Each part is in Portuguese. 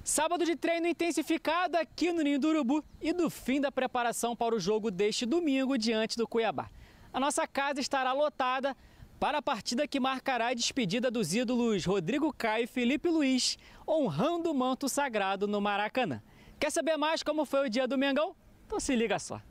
Sábado de treino intensificado aqui no Ninho do Urubu e do fim da preparação para o jogo deste domingo diante do Cuiabá. A nossa casa estará lotada para a partida que marcará a despedida dos ídolos Rodrigo Caio e Felipe Luiz, honrando o manto sagrado no Maracanã. Quer saber mais como foi o dia do Mengão? Então se liga só.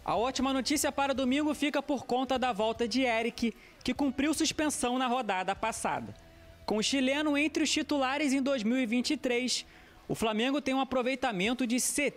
A ótima notícia para domingo fica por conta da volta de Eric, que cumpriu suspensão na rodada passada. Com o chileno entre os titulares em 2023, o Flamengo tem um aproveitamento de 70%.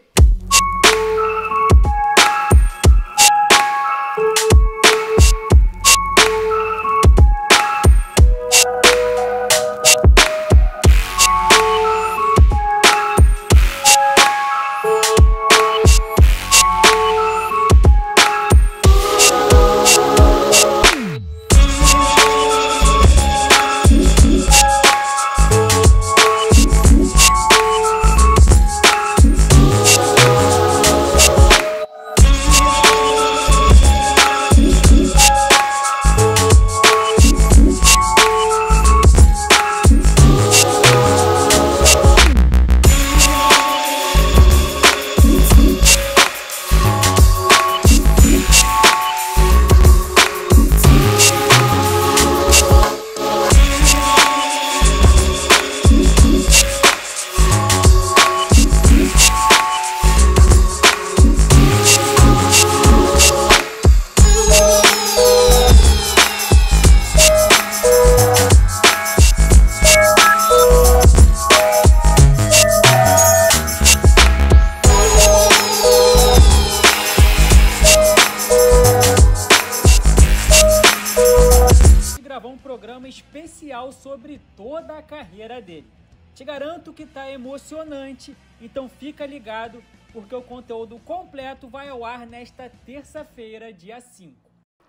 Gravar um programa especial sobre toda a carreira dele. Te garanto que tá emocionante, então fica ligado porque o conteúdo completo vai ao ar nesta terça-feira, dia 5.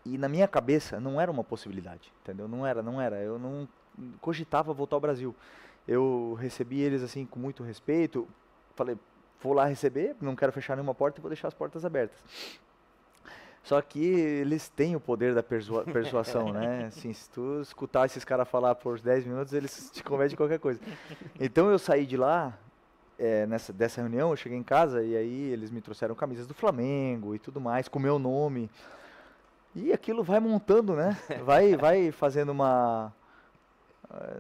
E na minha cabeça não era uma possibilidade, entendeu? Não era. Eu não cogitava voltar ao Brasil. Eu recebi eles assim com muito respeito, falei, vou lá receber, não quero fechar nenhuma porta e vou deixar as portas abertas. Só que eles têm o poder da persuasão, né? Assim, se tu escutar esses caras falar por 10 minutos, eles te convencem de qualquer coisa. Então eu saí de lá, dessa reunião, eu cheguei em casa e aí eles me trouxeram camisas do Flamengo e tudo mais, com o meu nome. E aquilo vai montando, né? Vai fazendo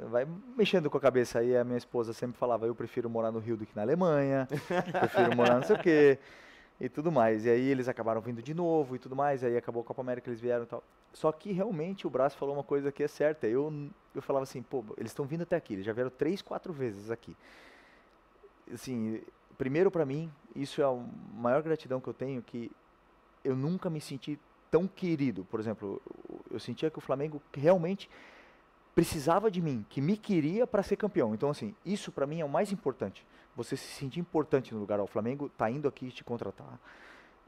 vai mexendo com a cabeça. Aí a minha esposa sempre falava, eu prefiro morar no Rio do que na Alemanha, prefiro morar não sei o quê. E tudo mais, e aí eles acabaram vindo de novo e tudo mais, aí acabou a Copa América, eles vieram e tal. Só que realmente o Braz falou uma coisa que é certa, eu falava assim, pô, eles estão vindo até aqui, eles já vieram 3, 4 vezes aqui. Assim, primeiro pra mim, isso é a maior gratidão que eu tenho, que eu nunca me senti tão querido. Por exemplo, eu sentia que o Flamengo realmente precisava de mim, que me queria para ser campeão. Então assim, isso pra mim é o mais importante. Você se sentir importante no lugar. O Flamengo tá indo aqui te contratar,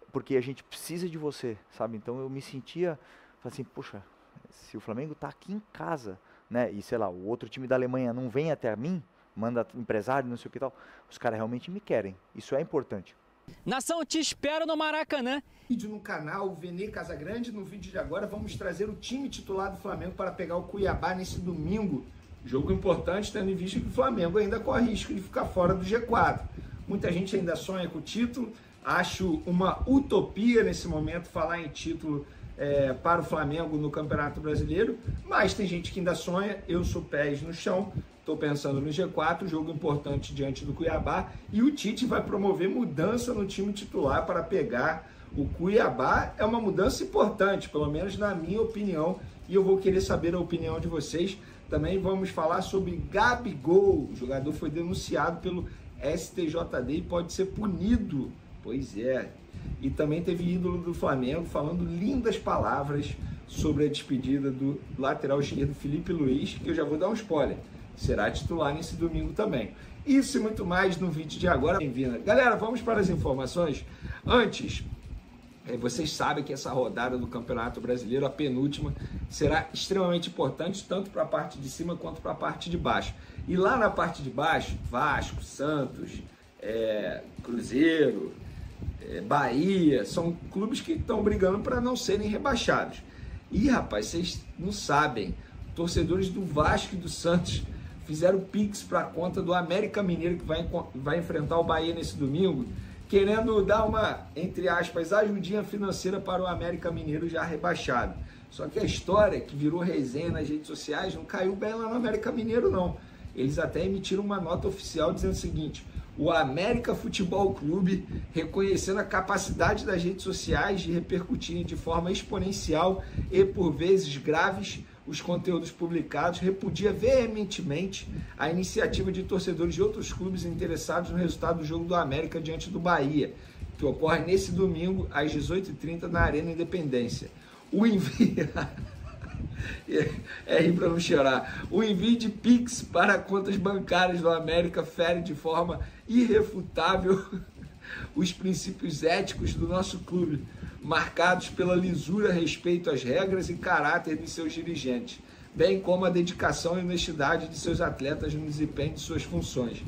porque a gente precisa de você, sabe? Então eu me sentia assim, poxa, se o Flamengo tá aqui em casa, né? E sei lá, o outro time da Alemanha não vem até mim, manda empresário, não sei o que tal, os caras realmente me querem. Isso é importante. Nação, te espero no Maracanã. Vídeo no canal Vene Casagrande. No vídeo de agora vamos trazer o time titular do Flamengo para pegar o Cuiabá nesse domingo. Jogo importante, tendo em vista que o Flamengo ainda corre risco de ficar fora do G4. Muita gente ainda sonha com o título. Acho uma utopia nesse momento falar em título para o Flamengo no Campeonato Brasileiro. Mas tem gente que ainda sonha. Eu sou pés no chão. Estou pensando no G4, jogo importante diante do Cuiabá. E o Tite vai promover mudança no time titular para pegar o Cuiabá. É uma mudança importante, pelo menos na minha opinião. E eu vou querer saber a opinião de vocês. Também vamos falar sobre Gabigol. O jogador foi denunciado pelo STJD e pode ser punido. Pois é. E também teve ídolo do Flamengo falando lindas palavras sobre a despedida do lateral esquerdo Felipe Luiz, que eu já vou dar um spoiler. Será titular nesse domingo também. Isso e muito mais no vídeo de agora. Bem-vinda. Galera, vamos para as informações. Antes, vocês sabem que essa rodada do Campeonato Brasileiro, a penúltima, será extremamente importante, tanto para a parte de cima quanto para a parte de baixo. E lá na parte de baixo, Vasco, Santos, Cruzeiro, Bahia, são clubes que estão brigando para não serem rebaixados. E, rapaz, vocês não sabem, torcedores do Vasco e do Santos fizeram pix para a conta do América Mineiro, que vai enfrentar o Bahia nesse domingo, querendo dar uma, entre aspas, ajudinha financeira para o América Mineiro já rebaixado. Só que a história que virou resenha nas redes sociais não caiu bem lá no América Mineiro, não. Eles até emitiram uma nota oficial dizendo o seguinte: o América Futebol Clube, reconhecendo a capacidade das redes sociais de repercutirem de forma exponencial e por vezes graves os conteúdos publicados, repudia veementemente a iniciativa de torcedores de outros clubes interessados no resultado do jogo do América diante do Bahia, que ocorre nesse domingo às 18h30 na Arena Independência. O envio... rir para não chorar. O envio de Pix para contas bancárias do América fere de forma irrefutável os princípios éticos do nosso clube, marcados pela lisura, respeito às regras e caráter de seus dirigentes, bem como a dedicação e honestidade de seus atletas no desempenho de suas funções.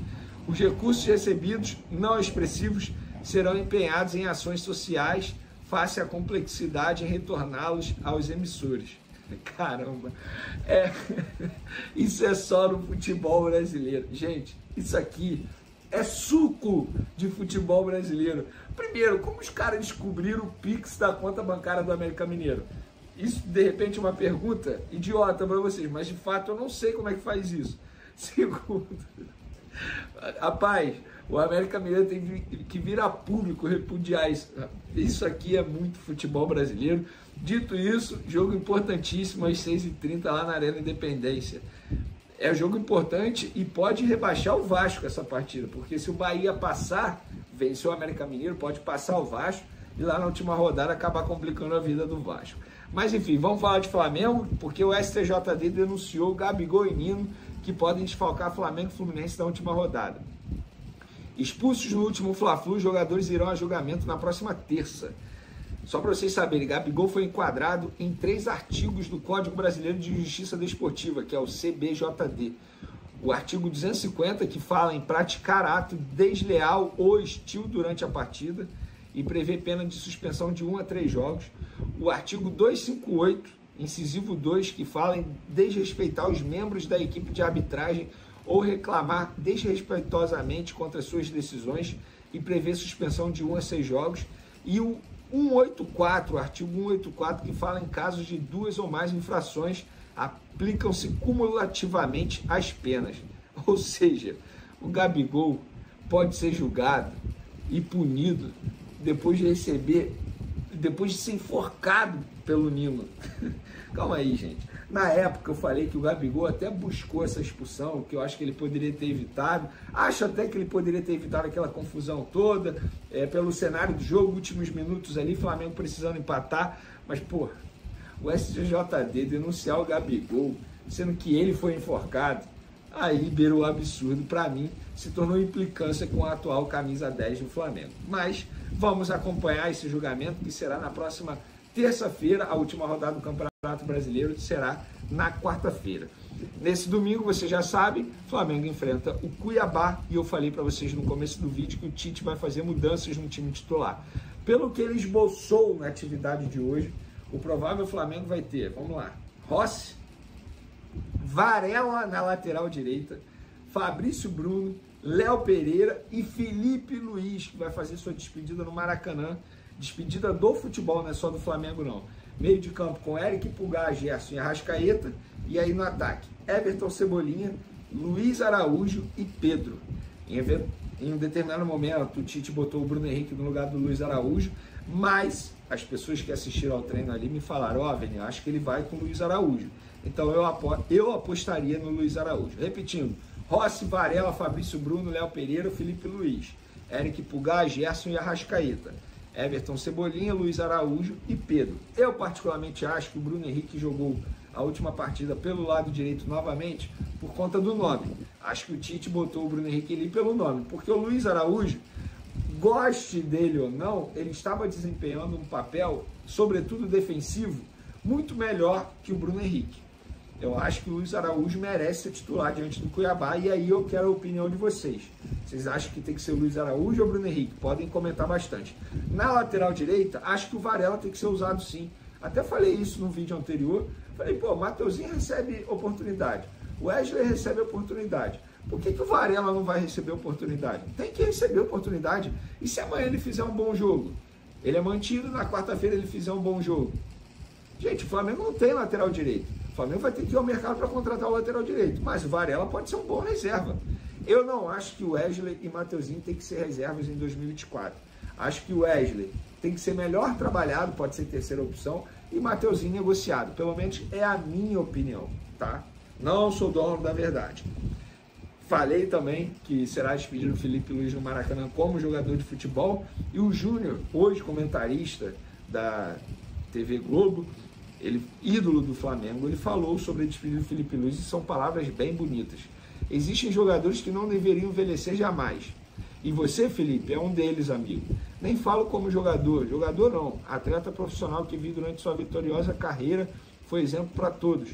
Os recursos recebidos, não expressivos, serão empenhados em ações sociais, face à complexidade em retorná-los aos emissores. Caramba, isso é só no futebol brasileiro. Gente, isso aqui é suco de futebol brasileiro. Primeiro, como os caras descobriram o Pix da conta bancária do América Mineiro? Isso, de repente, é uma pergunta idiota para vocês, mas de fato eu não sei como é que faz isso. Segundo, rapaz, o América Mineiro tem que vir a público repudiar isso. Isso aqui é muito futebol brasileiro. Dito isso, jogo importantíssimo às 6h30 lá na Arena Independência. É um jogo importante e pode rebaixar o Vasco essa partida, porque se o Bahia passar, vencer o América Mineiro, pode passar o Vasco e lá na última rodada acabar complicando a vida do Vasco. Mas enfim, vamos falar de Flamengo, porque o STJD denunciou Gabigol e Nino, que podem desfalcar Flamengo e Fluminense na última rodada. Expulsos no último Fla-Flu, os jogadores irão a julgamento na próxima terça. Só para vocês saberem, Gabigol foi enquadrado em 3 artigos do Código Brasileiro de Justiça Desportiva, que é o CBJD. O artigo 250, que fala em praticar ato desleal ou hostil durante a partida e prevê pena de suspensão de 1 a 3 jogos. O artigo 258, incisivo 2, que fala em desrespeitar os membros da equipe de arbitragem ou reclamar desrespeitosamente contra suas decisões e prevê suspensão de 1 a 6 jogos. E o 184, o artigo 184, que fala em casos de 2 ou mais infrações, aplicam-se cumulativamente as penas. Ou seja, o Gabigol pode ser julgado e punido depois de ser enforcado pelo Nino. Calma aí, gente. Na época eu falei que o Gabigol até buscou essa expulsão, que eu acho que ele poderia ter evitado. Acho até que ele poderia ter evitado aquela confusão toda, pelo cenário do jogo, últimos minutos ali, Flamengo precisando empatar. Mas, pô, o STJD denunciar o Gabigol, sendo que ele foi enforcado, aí beirou o absurdo. Para mim, se tornou implicância com a atual camisa 10 do Flamengo. Mas vamos acompanhar esse julgamento, que será na próxima terça-feira. A última rodada do Campeonato Brasileiro será na quarta-feira. Nesse domingo, você já sabe, Flamengo enfrenta o Cuiabá, e eu falei para vocês no começo do vídeo que o Tite vai fazer mudanças no time titular. Pelo que ele esboçou na atividade de hoje, o provável Flamengo vai ter, vamos lá, Rossi, Varela na lateral direita, Fabrício Bruno, Léo Pereira e Felipe Luiz, que vai fazer sua despedida no Maracanã. Despedida do futebol, não é só do Flamengo não. Meio de campo com Eric Pulgar, Gerson e Arrascaeta. E aí no ataque, Everton, Cebolinha, Luiz Araújo e Pedro. Em um determinado momento, o Tite botou o Bruno Henrique no lugar do Luiz Araújo, mas as pessoas que assistiram ao treino ali me falaram: ó, Vini, acho que ele vai com o Luiz Araújo. Então eu apostaria no Luiz Araújo. Repetindo, Rossi, Varela, Fabrício Bruno, Léo Pereira, Felipe Luiz, Eric Pulgar, Gerson e Arrascaeta, Everton Cebolinha, Luiz Araújo e Pedro. Eu particularmente acho que o Bruno Henrique jogou a última partida pelo lado direito novamente por conta do nome. Acho que o Tite botou o Bruno Henrique ali pelo nome, porque o Luiz Araújo, goste dele ou não, ele estava desempenhando um papel, sobretudo defensivo, muito melhor que o Bruno Henrique. Eu acho que o Luiz Araújo merece ser titular diante do Cuiabá, e aí eu quero a opinião de vocês. Vocês acham que tem que ser o Luiz Araújo ou o Bruno Henrique? Podem comentar bastante. Na lateral direita, acho que o Varela tem que ser usado sim. Até falei isso no vídeo anterior. Falei, pô, o Mateuzinho recebe oportunidade, o Wesley recebe oportunidade. Por que o Varela não vai receber oportunidade? Tem que receber oportunidade. E se amanhã ele fizer um bom jogo? Ele é mantido, na quarta-feira ele fizer um bom jogo. Gente, o Flamengo não tem lateral direito. O Flamengo vai ter que ir ao mercado para contratar o lateral direito. Mas o Varela pode ser um bom reserva. Eu não acho que o Wesley e Mateuzinho tem que ser reservas em 2024. Acho que o Wesley tem que ser melhor trabalhado, pode ser terceira opção, e Mateuzinho negociado. Pelo menos é a minha opinião, tá? Não sou dono da verdade. Falei também que será despedido o Felipe Luiz no Maracanã como jogador de futebol. E o Júnior, hoje comentarista da TV Globo, ele, ídolo do Flamengo, ele falou sobre a despedida do Felipe Luiz e são palavras bem bonitas. Existem jogadores que não deveriam envelhecer jamais. E você, Felipe, é um deles, amigo. Nem falo como jogador não, atleta profissional que vi durante sua vitoriosa carreira, foi exemplo para todos.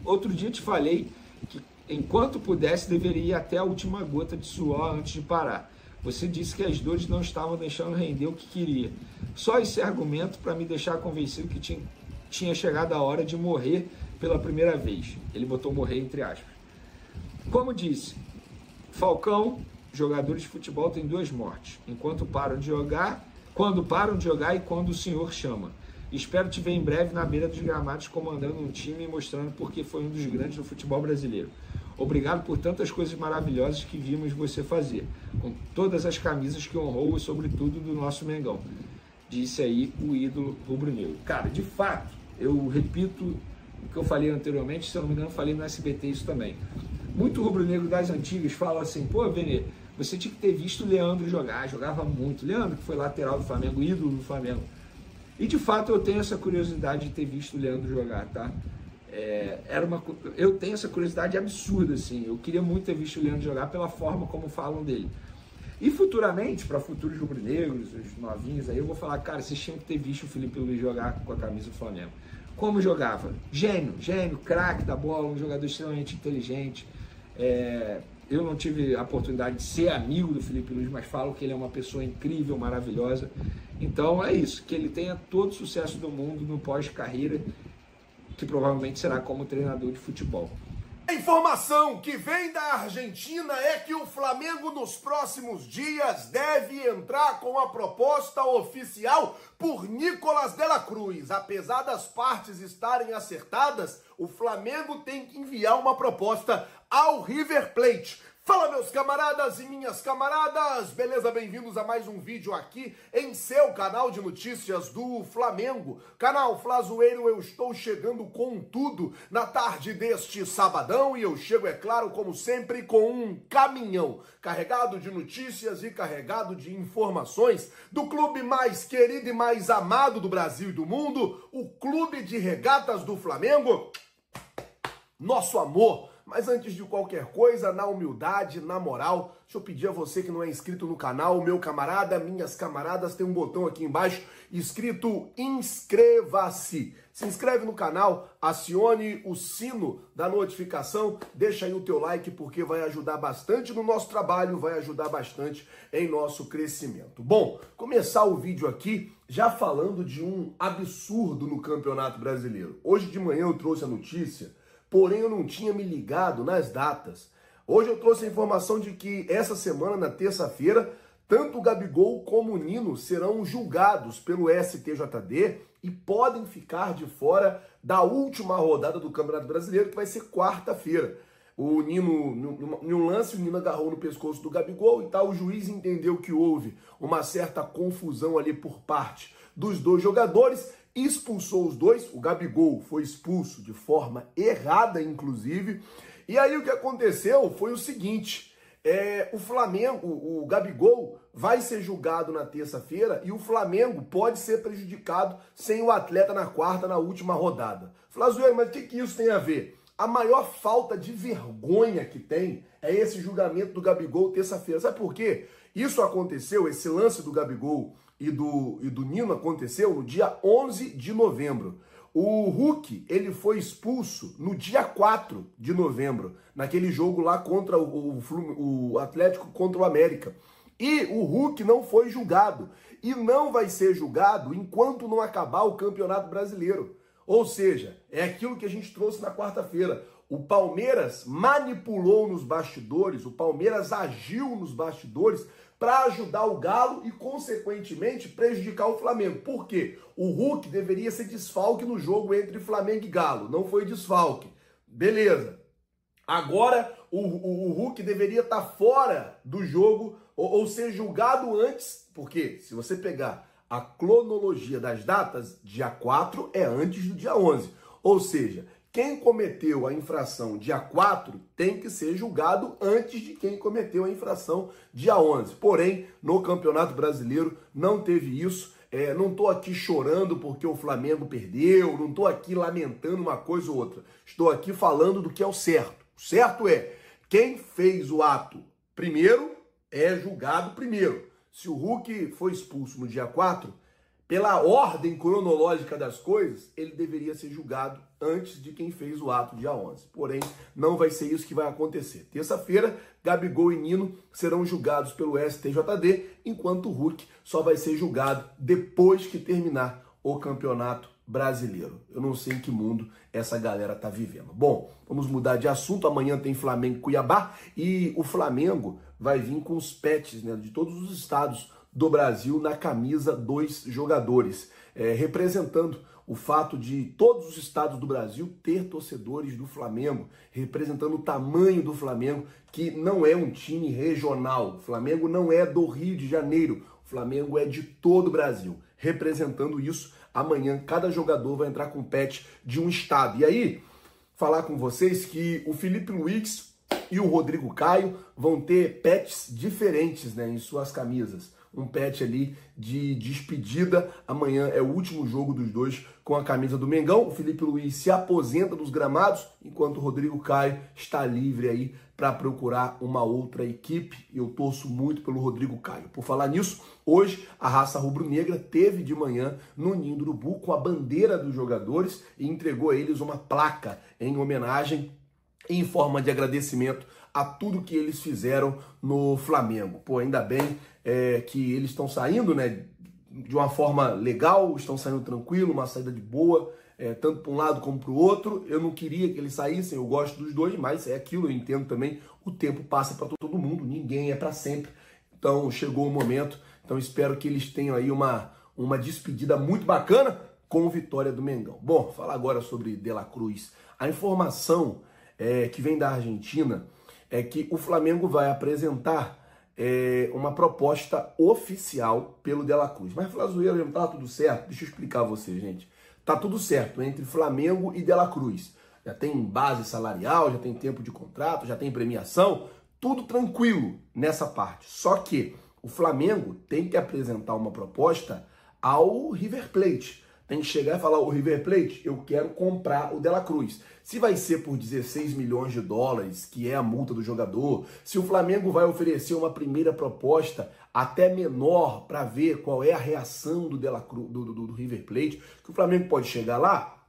Outro dia te falei que enquanto pudesse deveria ir até a última gota de suor antes de parar. Você disse que as dores não estavam deixando render o que queria. Só esse argumento para me deixar convencido que tinha chegado a hora de morrer pela primeira vez. Ele botou morrer entre aspas. Como disse, Falcão, jogadores de futebol têm duas mortes. Quando param de jogar e quando o senhor chama. Espero te ver em breve na beira dos gramados comandando um time e mostrando porque foi um dos grandes do futebol brasileiro. Obrigado por tantas coisas maravilhosas que vimos você fazer, com todas as camisas que honrou e sobretudo do nosso Mengão. Disse aí o ídolo rubro-negro. Cara, de fato, eu repito o que eu falei anteriormente, se eu não me engano, eu falei no SBT isso também. Muito rubro-negro das antigas fala assim, pô, Vene, você tinha que ter visto o Leandro jogar, jogava muito. Leandro, que foi lateral do Flamengo, ídolo do Flamengo. E de fato eu tenho essa curiosidade de ter visto o Leandro jogar, tá? Eu tenho essa curiosidade absurda, assim. Eu queria muito ter visto o Leandro jogar pela forma como falam dele. E futuramente, para futuros rubro-negros, os novinhos aí, eu vou falar, cara, vocês tinham que ter visto o Felipe Luiz jogar com a camisa do Flamengo. Como jogava? Gênio, craque da bola, um jogador extremamente inteligente. Eu não tive a oportunidade de ser amigo do Felipe Luiz, mas falo que ele é uma pessoa incrível, maravilhosa. Então é isso, que ele tenha todo o sucesso do mundo no pós-carreira, que provavelmente será como treinador de futebol. A informação que vem da Argentina é que o Flamengo nos próximos dias deve entrar com a proposta oficial por Nicolás de la Cruz. Apesar das partes estarem acertadas, o Flamengo tem que enviar uma proposta ao River Plate. Fala, meus camaradas e minhas camaradas, beleza? Bem-vindos a mais um vídeo aqui em seu canal de notícias do Flamengo. Canal Flazoeiro, eu estou chegando com tudo na tarde deste sabadão e eu chego, é claro, como sempre, com um caminhão carregado de notícias e carregado de informações do clube mais querido e mais amado do Brasil e do mundo, o Clube de Regatas do Flamengo. Nosso amor. Mas antes de qualquer coisa, na humildade, na moral, deixa eu pedir a você que não é inscrito no canal, meu camarada, minhas camaradas, tem um botão aqui embaixo escrito inscreva-se. Se inscreve no canal, acione o sino da notificação, deixa aí o teu like porque vai ajudar bastante no nosso trabalho, vai ajudar bastante em nosso crescimento. Bom, começar o vídeo aqui já falando de um absurdo no Campeonato Brasileiro. Hoje de manhã eu trouxe a notícia, porém eu não tinha me ligado nas datas. Hoje eu trouxe a informação de que essa semana, na terça-feira, tanto o Gabigol como o Nino serão julgados pelo STJD e podem ficar de fora da última rodada do Campeonato Brasileiro, que vai ser quarta-feira. O Nino, em um lance, o Nino agarrou no pescoço do Gabigol e tal, o juiz entendeu que houve uma certa confusão ali por parte dos dois jogadores expulsou os dois, o Gabigol foi expulso de forma errada, inclusive, e aí o que aconteceu foi o seguinte, o Flamengo, o Gabigol vai ser julgado na terça-feira e o Flamengo pode ser prejudicado sem o atleta na quarta, na última rodada. Flazueiro, mas o que isso tem a ver? A maior falta de vergonha que tem é esse julgamento do Gabigol terça-feira. Sabe por quê? Isso aconteceu, esse lance do Gabigol e do Nino aconteceu no dia 11 de novembro. O Hulk, ele foi expulso no dia 4 de novembro, naquele jogo lá contra o Atlético contra o América. E o Hulk não foi julgado. E não vai ser julgado enquanto não acabar o Campeonato Brasileiro. Ou seja, é aquilo que a gente trouxe na quarta-feira. O Palmeiras manipulou nos bastidores, o Palmeiras agiu nos bastidores para ajudar o Galo e, consequentemente, prejudicar o Flamengo. Por quê? O Hulk deveria ser desfalque no jogo entre Flamengo e Galo. Não foi desfalque. Beleza. Agora, o Hulk deveria estar fora do jogo ou ser julgado antes. Porque, se você pegar a cronologia das datas, dia 4 é antes do dia 11. Ou seja, quem cometeu a infração dia 4 tem que ser julgado antes de quem cometeu a infração dia 11. Porém, no Campeonato Brasileiro não teve isso. Não estou aqui chorando porque o Flamengo perdeu, não estou aqui lamentando uma coisa ou outra. Estou aqui falando do que é o certo. O certo é, quem fez o ato primeiro é julgado primeiro. Se o Hulk foi expulso no dia 4, pela ordem cronológica das coisas, ele deveria ser julgado antes de quem fez o ato dia 11. Porém, não vai ser isso que vai acontecer. Terça-feira, Gabigol e Nino serão julgados pelo STJD, enquanto o Hulk só vai ser julgado depois que terminar o Campeonato Brasileiro. Eu não sei em que mundo essa galera tá vivendo. Bom, vamos mudar de assunto. Amanhã tem Flamengo e Cuiabá e o Flamengo vai vir com os patches, né, de todos os estados do Brasil na camisa dos jogadores, representando o fato de todos os estados do Brasil ter torcedores do Flamengo, representando o tamanho do Flamengo, que não é um time regional. O Flamengo não é do Rio de Janeiro, o Flamengo é de todo o Brasil. Representando isso, amanhã cada jogador vai entrar com patch de um estado. E aí, falar com vocês que o Felipe Luiz e o Rodrigo Caio vão ter patches diferentes, né, em suas camisas. Um patch ali de despedida. Amanhã é o último jogo dos dois com a camisa do Mengão. O Felipe Luiz se aposenta dos gramados, enquanto o Rodrigo Caio está livre aí para procurar uma outra equipe. E eu torço muito pelo Rodrigo Caio. Por falar nisso, hoje a raça rubro-negra teve de manhã no Ninho do Urubu com a bandeira dos jogadores e entregou a eles uma placa em homenagem, em forma de agradecimento a tudo que eles fizeram no Flamengo. Pô, ainda bem que eles estão saindo, né, de uma forma legal, estão saindo tranquilo, uma saída de boa, tanto para um lado como para o outro. Eu não queria que eles saíssem, eu gosto dos dois, mas é aquilo, eu entendo também, o tempo passa para todo mundo, ninguém é para sempre. Então chegou o momento, então espero que eles tenham aí uma despedida muito bacana com vitória do Mengão. Bom, falar agora sobre De La Cruz. A informação que vem da Argentina é que o Flamengo vai apresentar uma proposta oficial pelo De La Cruz. Mas, Flazueiro, não tá tudo certo? Deixa eu explicar a você, gente. Tá tudo certo entre Flamengo e De La Cruz. Já tem base salarial, já tem tempo de contrato, já tem premiação, tudo tranquilo nessa parte. Só que o Flamengo tem que apresentar uma proposta ao River Plate. Tem que chegar e falar, o River Plate, eu quero comprar o De La Cruz. Se vai ser por 16 milhões de dólares, que é a multa do jogador, se o Flamengo vai oferecer uma primeira proposta até menor para ver qual é a reação do De La Cruz, do River Plate, que o Flamengo pode chegar lá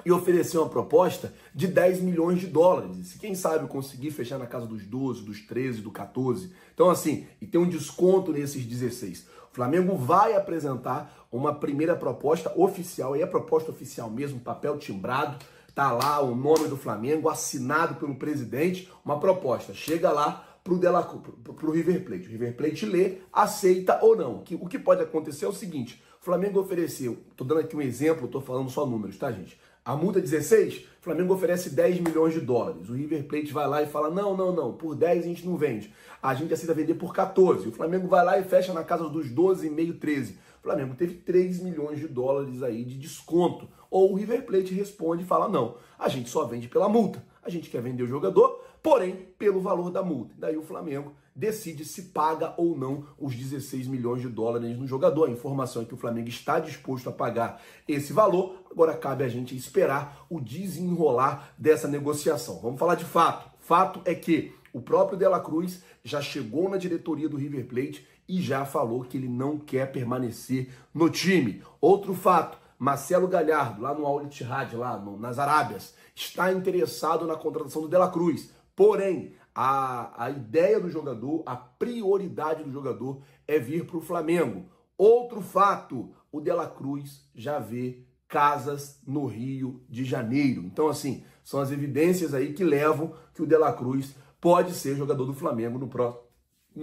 e oferecer uma proposta de 10 milhões de dólares. E quem sabe conseguir fechar na casa dos 12, dos 13, do 14. Então assim, e tem um desconto nesses 16. O Flamengo vai apresentar uma primeira proposta oficial, e é proposta oficial mesmo, papel timbrado, tá lá o nome do Flamengo, assinado pelo presidente, uma proposta. Chega lá pro River Plate. O River Plate lê, aceita ou não. O que pode acontecer é o seguinte, o Flamengo ofereceu, tô dando aqui um exemplo, tô falando só números, tá, gente? A multa é 16, o Flamengo oferece 10 milhões de dólares. O River Plate vai lá e fala, não, por 10 a gente não vende. A gente aceita vender por 14. O Flamengo vai lá e fecha na casa dos 12,5, 13. O Flamengo teve 3 milhões de dólares aí de desconto. Ou o River Plate responde e fala, não, a gente só vende pela multa. A gente quer vender o jogador, porém, pelo valor da multa. Daí o Flamengo decide se paga ou não os 16 milhões de dólares no jogador. A informação é que o Flamengo está disposto a pagar esse valor. Agora cabe a gente esperar o desenrolar dessa negociação. Vamos falar de fato. Fato é que o próprio De La Cruz já chegou na diretoria do River Plate e já falou que ele não quer permanecer no time. Outro fato, Marcelo Galhardo, lá no Al Ittihad, lá nas Arábias, está interessado na contratação do De La Cruz. Porém, a ideia do jogador, a prioridade do jogador é vir para o Flamengo. Outro fato, o De La Cruz já vê casas no Rio de Janeiro. Então, assim, são as evidências aí que levam que o De La Cruz pode ser jogador do Flamengo no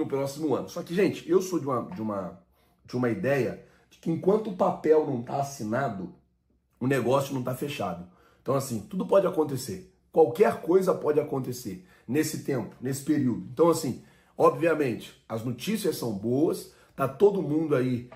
próximo ano. Só que, gente, eu sou de uma ideia de que enquanto o papel não está assinado, o negócio não está fechado. Então, assim, tudo pode acontecer. Qualquer coisa pode acontecer nesse tempo, nesse período. Então, assim, obviamente, as notícias são boas, tá todo mundo aí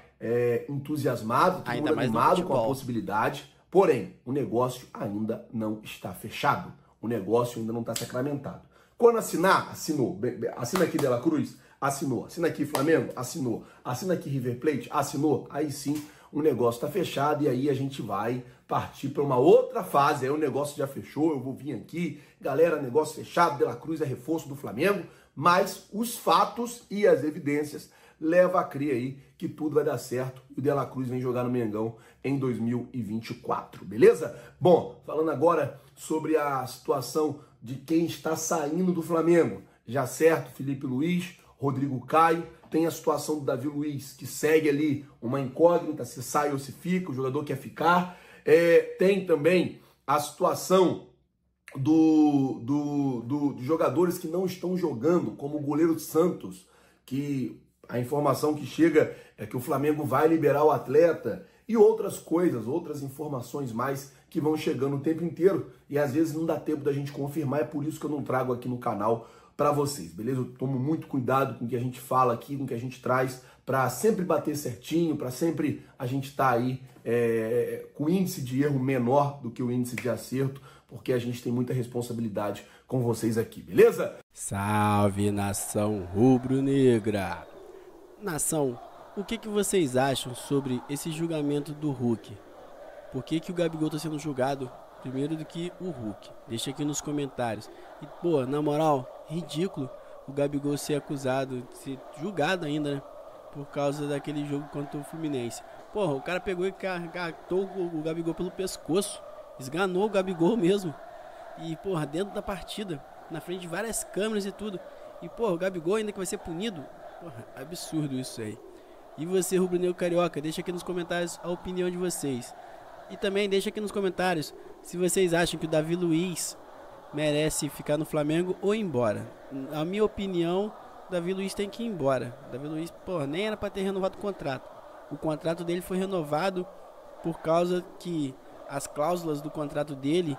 entusiasmado, todo mundo animado com a possibilidade, porém, o negócio ainda não está fechado. O negócio ainda não está sacramentado. Quando assinar, assinou. Assina aqui De La Cruz, assinou. Assina aqui Flamengo, assinou. Assina aqui River Plate, assinou. Aí sim, o negócio está fechado e aí a gente vai partir para uma outra fase. Aí o negócio já fechou, eu vou vir aqui, galera, negócio fechado, De La Cruz é reforço do Flamengo, mas os fatos e as evidências levam a crer aí que tudo vai dar certo e o De La Cruz vem jogar no Mengão em 2024, beleza? Bom, falando agora sobre a situação de quem está saindo do Flamengo, já certo, Felipe Luiz, Rodrigo Caio, tem a situação do Davi Luiz, que segue ali uma incógnita, se sai ou se fica, o jogador quer ficar. Tem também a situação dos jogadores que não estão jogando, como o goleiro Santos, que a informação que chega é que o Flamengo vai liberar o atleta, e outras coisas, outras informações mais que vão chegando o tempo inteiro, e às vezes não dá tempo da gente confirmar, é por isso que eu não trago aqui no canal para vocês, beleza? Eu tomo muito cuidado com o que a gente fala aqui, com o que a gente traz, para sempre bater certinho, para sempre a gente estar aí com o índice de erro menor do que o índice de acerto, porque a gente tem muita responsabilidade com vocês aqui, beleza? Salve, nação rubro-negra! Nação, o que vocês acham sobre esse julgamento do Hulk? Por que o Gabigol está sendo julgado primeiro do que o Hulk? Deixa aqui nos comentários. E, pô, na moral, ridículo o Gabigol ser acusado, ser julgado ainda, né? Por causa daquele jogo contra o Fluminense. Porra, o cara pegou e catou o Gabigol pelo pescoço, esganou o Gabigol mesmo. E, porra, dentro da partida, na frente de várias câmeras e tudo. E, porra, o Gabigol ainda que vai ser punido. Porra, absurdo isso aí. E você, rubro-negro carioca, deixa aqui nos comentários a opinião de vocês. E também deixa aqui nos comentários se vocês acham que o Davi Luiz merece ficar no Flamengo ou ir embora. Na minha opinião, o Davi Luiz tem que ir embora. O Davi Luiz, porra, nem era para ter renovado o contrato. O contrato dele foi renovado por causa que as cláusulas do contrato dele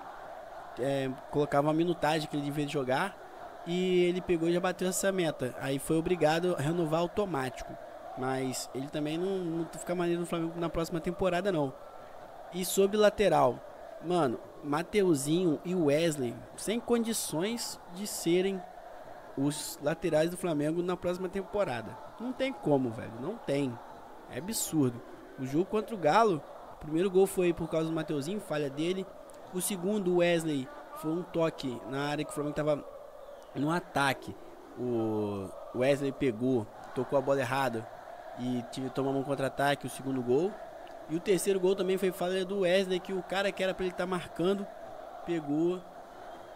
colocavam a minutagem que ele devia jogar, e ele pegou e já bateu essa meta. Aí foi obrigado a renovar automático. Mas ele também não fica maneiro no Flamengo na próxima temporada, não. E sobre lateral, mano, Mateuzinho e Wesley sem condições de serem os laterais do Flamengo na próxima temporada. Não tem como, velho, não tem. É absurdo. O jogo contra o Galo, o primeiro gol foi por causa do Mateuzinho, falha dele. O segundo, o Wesley, foi um toque na área que o Flamengo tava no ataque. O Wesley pegou, tocou a bola errada e tomou um contra-ataque, o segundo gol. E o terceiro gol também foi falha do Wesley, que o cara que era pra ele estar marcando, pegou,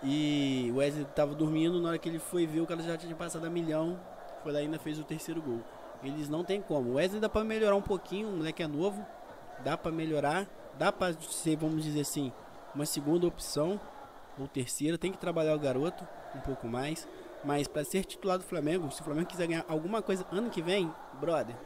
e o Wesley tava dormindo, na hora que ele foi ver, o cara já tinha passado a milhão, foi lá e ainda fez o terceiro gol. Eles não tem como. O Wesley dá pra melhorar um pouquinho, o moleque é novo, dá pra melhorar, dá pra ser, vamos dizer assim, uma segunda opção, ou terceira, tem que trabalhar o garoto um pouco mais, mas pra ser titular do Flamengo, se o Flamengo quiser ganhar alguma coisa ano que vem, brother,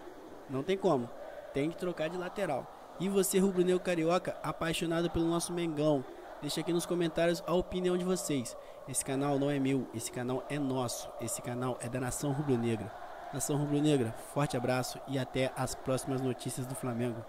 não tem como, tem que trocar de lateral. E você, rubro-negro carioca, apaixonado pelo nosso Mengão, Deixa aqui nos comentários a opinião de vocês. Esse canal não é meu, esse canal é nosso. Esse canal é da Nação Rubro-Negra. Nação Rubro-Negra, forte abraço e até as próximas notícias do Flamengo.